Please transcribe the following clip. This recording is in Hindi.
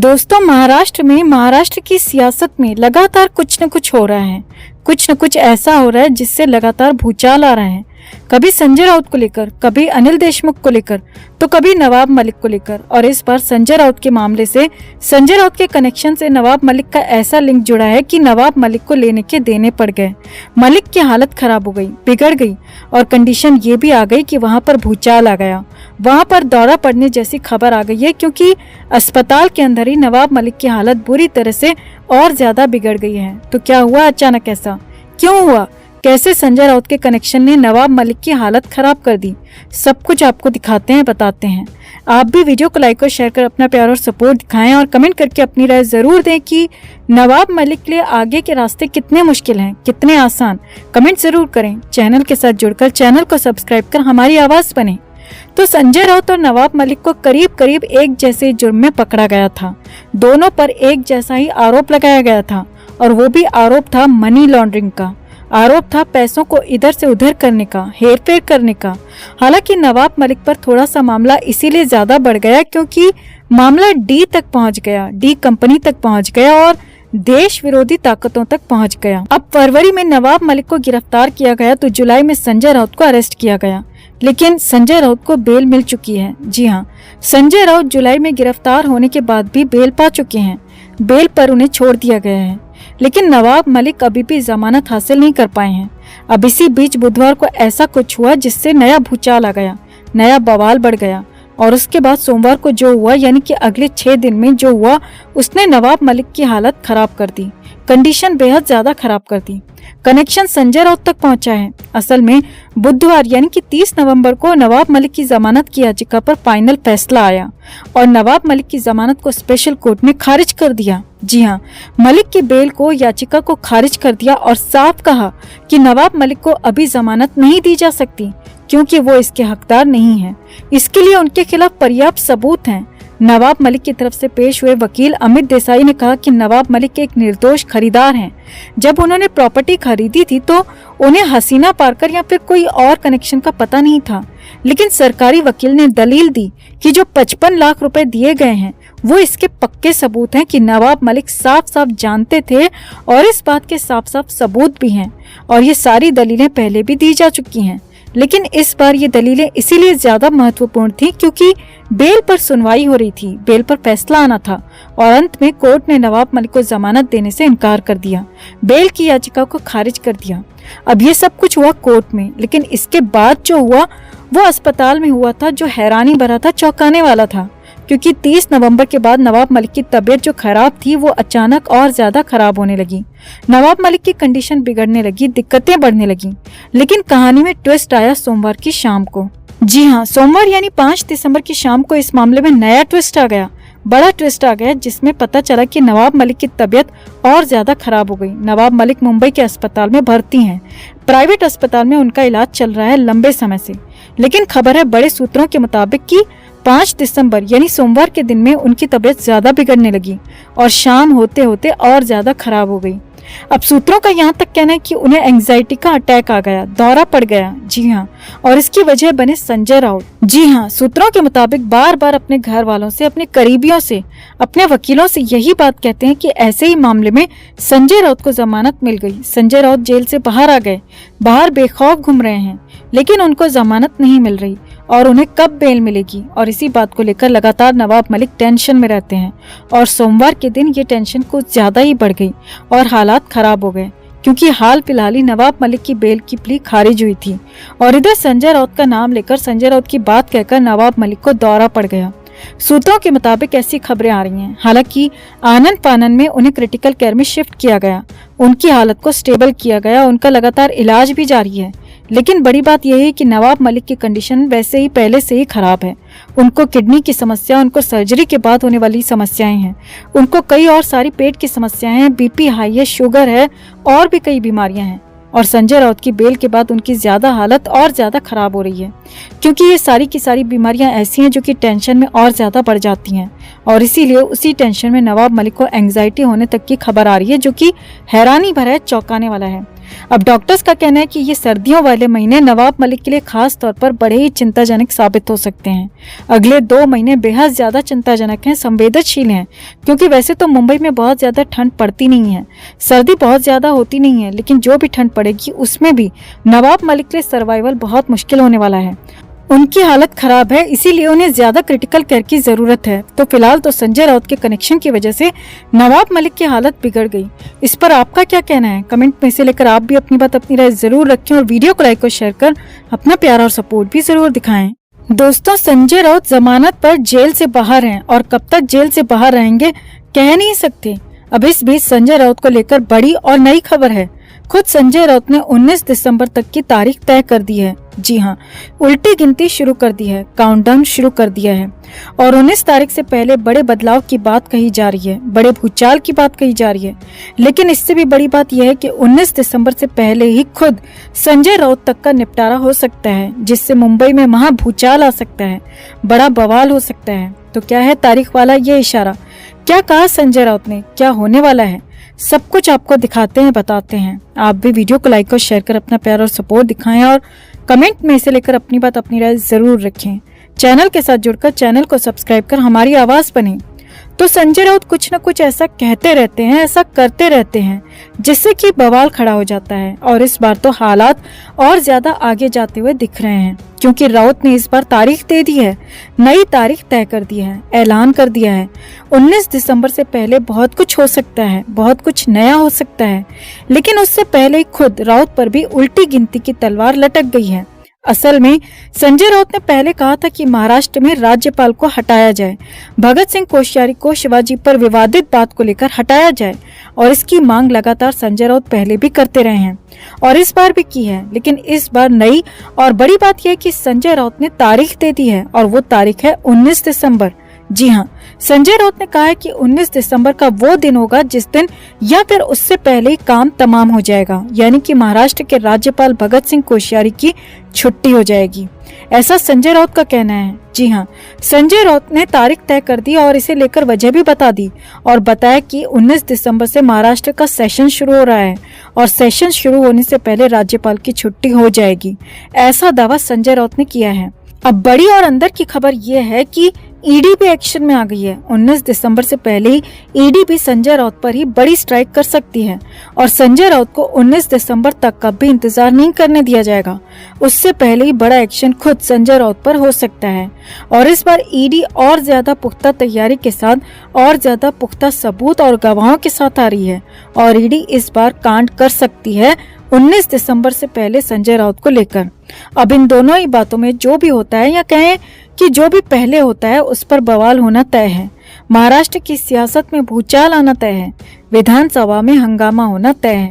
दोस्तों, महाराष्ट्र की सियासत में लगातार कुछ न कुछ हो रहा है। कुछ न कुछ ऐसा हो रहा है जिससे लगातार भूचाल आ रहा है। कभी संजय राउत को लेकर, कभी अनिल देशमुख को लेकर, तो कभी नवाब मलिक को लेकर। और इस बार संजय राउत के मामले से, संजय राउत के कनेक्शन से नवाब मलिक का ऐसा लिंक जुड़ा है कि नवाब मलिक को लेने के देने पड़ गए। मलिक की हालत खराब हो गई, बिगड़ गई, और कंडीशन ये भी आ गई कि वहां पर भूचाल आ गया, वहां पर दौरा पड़ने जैसी खबर आ गई है, क्योंकि अस्पताल के अंदर ही नवाब मलिक की हालत बुरी तरह से और ज्यादा बिगड़ गई है। तो क्या हुआ अचानक ऐसा? क्यों हुआ? कैसे संजय राउत के कनेक्शन ने नवाब मलिक की हालत खराब कर दी? सब कुछ आपको दिखाते हैं, बताते हैं। आप भी वीडियो को लाइक और शेयर कर अपना प्यार और सपोर्ट दिखाएं, और कमेंट करके अपनी राय जरूर दें कि नवाब मलिक के लिए आगे के रास्ते कितने मुश्किल हैं, कितने आसान। कमेंट जरूर करें। चैनल के साथ जुड़कर चैनल को सब्सक्राइब कर हमारी आवाज बने। तो संजय राउत और नवाब मलिक को करीब करीब एक जैसे जुर्म में पकड़ा गया था। दोनों पर एक जैसा ही आरोप लगाया गया था, और वो भी आरोप था मनी लॉन्ड्रिंग का। आरोप था पैसों को इधर से उधर करने का, हेरफेर करने का। हालांकि नवाब मलिक पर थोड़ा सा मामला इसीलिए ज्यादा बढ़ गया क्योंकि मामला डी तक पहुंच गया, डी कंपनी तक पहुंच गया और देश विरोधी ताकतों तक पहुंच गया। अब फरवरी में नवाब मलिक को गिरफ्तार किया गया, तो जुलाई में संजय राउत को अरेस्ट किया गया। लेकिन संजय राउत को बेल मिल चुकी है। जी हाँ, संजय राउत जुलाई में गिरफ्तार होने के बाद भी बेल पा चुके हैं। बेल पर उन्हें छोड़ दिया गया है। लेकिन नवाब मलिक अभी भी जमानत हासिल नहीं कर पाए हैं। अब इसी बीच बुधवार को ऐसा कुछ हुआ जिससे नया भूचाल आ गया, नया बवाल बढ़ गया। और उसके बाद सोमवार को जो हुआ, यानी कि अगले 6 दिन में जो हुआ, उसने नवाब मलिक की हालत खराब कर दी, कंडीशन बेहद ज्यादा खराब कर दी। कनेक्शन संजय राउत तक पहुंचा है। असल में बुधवार यानी कि 30 नवंबर को नवाब मलिक की जमानत की याचिका पर फाइनल फैसला आया, और नवाब मलिक की जमानत को स्पेशल कोर्ट ने खारिज कर दिया। जी हाँ, मलिक की बेल को, याचिका को खारिज कर दिया और साफ कहा कि नवाब मलिक को अभी जमानत नहीं दी जा सकती, क्योंकि वो इसके हकदार नहीं है। इसके लिए उनके खिलाफ पर्याप्त सबूत हैं। नवाब मलिक की तरफ से पेश हुए वकील अमित देसाई ने कहा कि नवाब मलिक एक निर्दोष खरीदार हैं। जब उन्होंने प्रॉपर्टी खरीदी थी तो उन्हें हसीना पारकर या फिर कोई और कनेक्शन का पता नहीं था। लेकिन सरकारी वकील ने दलील दी कि जो 55 लाख रुपए दिए गए हैं वो इसके पक्के सबूत हैं कि नवाब मलिक साफ साफ जानते थे, और इस बात के साफ साफ सबूत भी हैं। और ये सारी दलीलें पहले भी दी जा चुकी हैं। लेकिन इस बार ये दलीलें इसीलिए ज्यादा महत्वपूर्ण थी क्योंकि बेल पर सुनवाई हो रही थी, बेल पर फैसला आना था, और अंत में कोर्ट ने नवाब मलिक को जमानत देने से इनकार कर दिया, बेल की याचिका को खारिज कर दिया। अब ये सब कुछ हुआ कोर्ट में, लेकिन इसके बाद जो हुआ वो अस्पताल में हुआ था, जो हैरानी भरा था, चौंकाने वाला था। क्योंकि 30 नवंबर के बाद नवाब मलिक की तबीयत जो खराब थी वो अचानक और ज्यादा खराब होने लगी। नवाब मलिक की कंडीशन बिगड़ने लगी, दिक्कतें बढ़ने लगी। लेकिन कहानी में ट्विस्ट आया सोमवार की शाम को। जी हाँ, सोमवार यानी 5 दिसंबर की शाम को इस मामले में नया ट्विस्ट आ गया, बड़ा ट्विस्ट आ गया, जिसमें पता चला कि नवाब मलिक की तबीयत और ज्यादा खराब हो गई। नवाब मलिक मुंबई के अस्पताल में भर्ती हैं। प्राइवेट अस्पताल में उनका इलाज चल रहा है लंबे समय से। लेकिन खबर है बड़े सूत्रों के मुताबिक कि 5 दिसंबर यानी सोमवार के दिन में उनकी तबीयत ज्यादा बिगड़ने लगी, और शाम होते होते और ज्यादा खराब हो गई। अब सूत्रों का यहाँ तक कहना है कि उन्हें एंजाइटी का अटैक आ गया, दौरा पड़ गया। जी हाँ, और इसकी वजह बने संजय राउत। जी हाँ, सूत्रों के मुताबिक बार बार अपने घर वालों से, अपने करीबियों से, अपने वकीलों से यही बात कहते हैं कि ऐसे ही मामले में संजय राउत को जमानत मिल गई। संजय राउत जेल से बाहर आ गए, बाहर बेखौफ घूम रहे हैं, लेकिन उनको जमानत नहीं मिल रही, और उन्हें कब बेल मिलेगी। और इसी बात को लेकर लगातार नवाब मलिक टेंशन में रहते हैं, और सोमवार के दिन ये टेंशन कुछ ज्यादा ही बढ़ गई और हालात खराब हो गए, क्योंकि हाल फिलहाल ही नवाब मलिक की बेल की प्ली खारिज हुई थी। और इधर संजय राउत का नाम लेकर, संजय राउत की बात कहकर नवाब मलिक को दौरा पड़ गया। सूत्रों के मुताबिक ऐसी खबरें आ रही हैं। हालांकि आनन फानन में उन्हें क्रिटिकल केयर में शिफ्ट किया गया, उनकी हालत को स्टेबल किया गया, उनका लगातार इलाज भी जारी है। लेकिन बड़ी बात यह है कि नवाब मलिक की कंडीशन वैसे ही पहले से ही खराब है। उनको किडनी की समस्या, उनको सर्जरी के बाद होने वाली समस्याएं हैं, उनको कई और सारी पेट की समस्याएं हैं, बीपी हाई है, शुगर है, और भी कई बीमारियां हैं। और संजय राउत की बेल के बाद उनकी ज्यादा हालत और ज्यादा खराब हो रही है, क्योंकि ये सारी की सारी बीमारियां ऐसी हैं जो कि टेंशन में और ज्यादा बढ़ जाती हैं। और इसीलिए उसी टेंशन में नवाब मलिक को एंजाइटी होने तक की खबर आ रही है, जो कि हैरानी भरा है, चौंकाने वाला है। अब डॉक्टर्स का कहना है कि ये सर्दियों वाले महीने नवाब मलिक के लिए खास तौर पर बड़े ही चिंताजनक साबित हो सकते हैं। अगले 2 महीने बेहद ज्यादा चिंताजनक हैं, संवेदनशील हैं, क्योंकि वैसे तो मुंबई में बहुत ज्यादा ठंड पड़ती नहीं है, सर्दी बहुत ज्यादा होती नहीं है, लेकिन जो भी ठंड पड़ेगी उसमें भी नवाब मलिक के लिए सर्वाइवल बहुत मुश्किल होने वाला है। उनकी हालत खराब है, इसीलिए उन्हें ज्यादा क्रिटिकल केयर की जरूरत है। तो फिलहाल तो संजय राउत के कनेक्शन की वजह से नवाब मलिक की हालत बिगड़ गई। इस पर आपका क्या कहना है? कमेंट में से लेकर आप भी अपनी बात, अपनी राय जरूर रखें और वीडियो को लाइक और शेयर कर अपना प्यार और सपोर्ट भी जरूर दिखाएं। दोस्तों, संजय राउत जमानत पर जेल से बाहर हैं और कब तक जेल से बाहर रहेंगे कह नहीं सकते। अब इस बीच संजय राउत को लेकर बड़ी और नई खबर है। खुद संजय राउत ने 19 दिसंबर तक की तारीख तय कर दी है। जी हाँ, उल्टी गिनती शुरू कर दी है, काउंटडाउन शुरू कर दिया है और 19 तारीख से पहले बड़े बदलाव की बात कही जा रही है, बड़े भूचाल की बात कही जा रही है। लेकिन इससे भी बड़ी बात यह है कि 19 दिसंबर से पहले ही खुद संजय राउत तक का निपटारा हो सकता है, जिससे मुंबई में महा भूचाल आ सकता है, बड़ा बवाल हो सकता है। तो क्या है तारीख वाला ये इशारा? क्या कहा संजय राउत ने? क्या होने वाला है? सब कुछ आपको दिखाते हैं, बताते हैं। आप भी वीडियो को लाइक और शेयर कर अपना प्यार और सपोर्ट दिखाएं और कमेंट में से लेकर अपनी बात, अपनी राय जरूर रखें। चैनल के साथ जुड़कर चैनल को सब्सक्राइब कर हमारी आवाज बने। तो संजय राउत कुछ न कुछ ऐसा कहते रहते हैं, ऐसा करते रहते हैं, जिससे कि बवाल खड़ा हो जाता है। और इस बार तो हालात और ज्यादा आगे जाते हुए दिख रहे हैं, क्योंकि राउत ने इस बार तारीख दे दी है, नई तारीख तय कर दी है, ऐलान कर दिया है। 19 दिसंबर से पहले बहुत कुछ हो सकता है, बहुत कुछ नया हो सकता है, लेकिन उससे पहले ही खुद राउत पर भी उल्टी गिनती की तलवार लटक गई है। असल में संजय राउत ने पहले कहा था कि महाराष्ट्र में राज्यपाल को हटाया जाए, भगत सिंह कोश्यारी को शिवाजी पर विवादित बात को लेकर हटाया जाए, और इसकी मांग लगातार संजय राउत पहले भी करते रहे हैं और इस बार भी की है। लेकिन इस बार नई और बड़ी बात यह है कि संजय राउत ने तारीख दे दी है और वो तारीख है 19 दिसंबर। जी हाँ, संजय राउत ने कहा है कि 19 दिसंबर का वो दिन होगा जिस दिन या फिर उससे पहले ही काम तमाम हो जाएगा, यानी कि महाराष्ट्र के राज्यपाल भगत सिंह कोश्यारी की छुट्टी हो जाएगी, ऐसा संजय राउत का कहना है। जी हाँ, संजय राउत ने तारीख तय कर दी और इसे लेकर वजह भी बता दी और बताया कि 19 दिसंबर से महाराष्ट्र का सेशन शुरू हो रहा है और सेशन शुरू होने से पहले राज्यपाल की छुट्टी हो जाएगी, ऐसा दावा संजय राउत ने किया है। अब बड़ी और अंदर की खबर ये है कि ईडी भी एक्शन में आ गई है। 19 दिसंबर से पहले ही ईडी भी संजय राउत पर ही बड़ी स्ट्राइक कर सकती है और संजय राउत को 19 दिसंबर तक का भी इंतजार नहीं करने दिया जाएगा। उससे पहले ही बड़ा एक्शन खुद संजय राउत पर हो सकता है और इस बार ईडी और ज्यादा पुख्ता तैयारी के साथ और ज्यादा पुख्ता सबूत और गवाहों के साथ आ रही है और ईडी इस बार कांड कर सकती है 19 दिसंबर से पहले संजय राउत को लेकर। अब इन दोनों ही बातों में जो भी होता है, या कहें कि जो भी पहले होता है, उस पर बवाल होना तय है। महाराष्ट्र की सियासत में भूचाल आना तय है, विधानसभा में हंगामा होना तय है।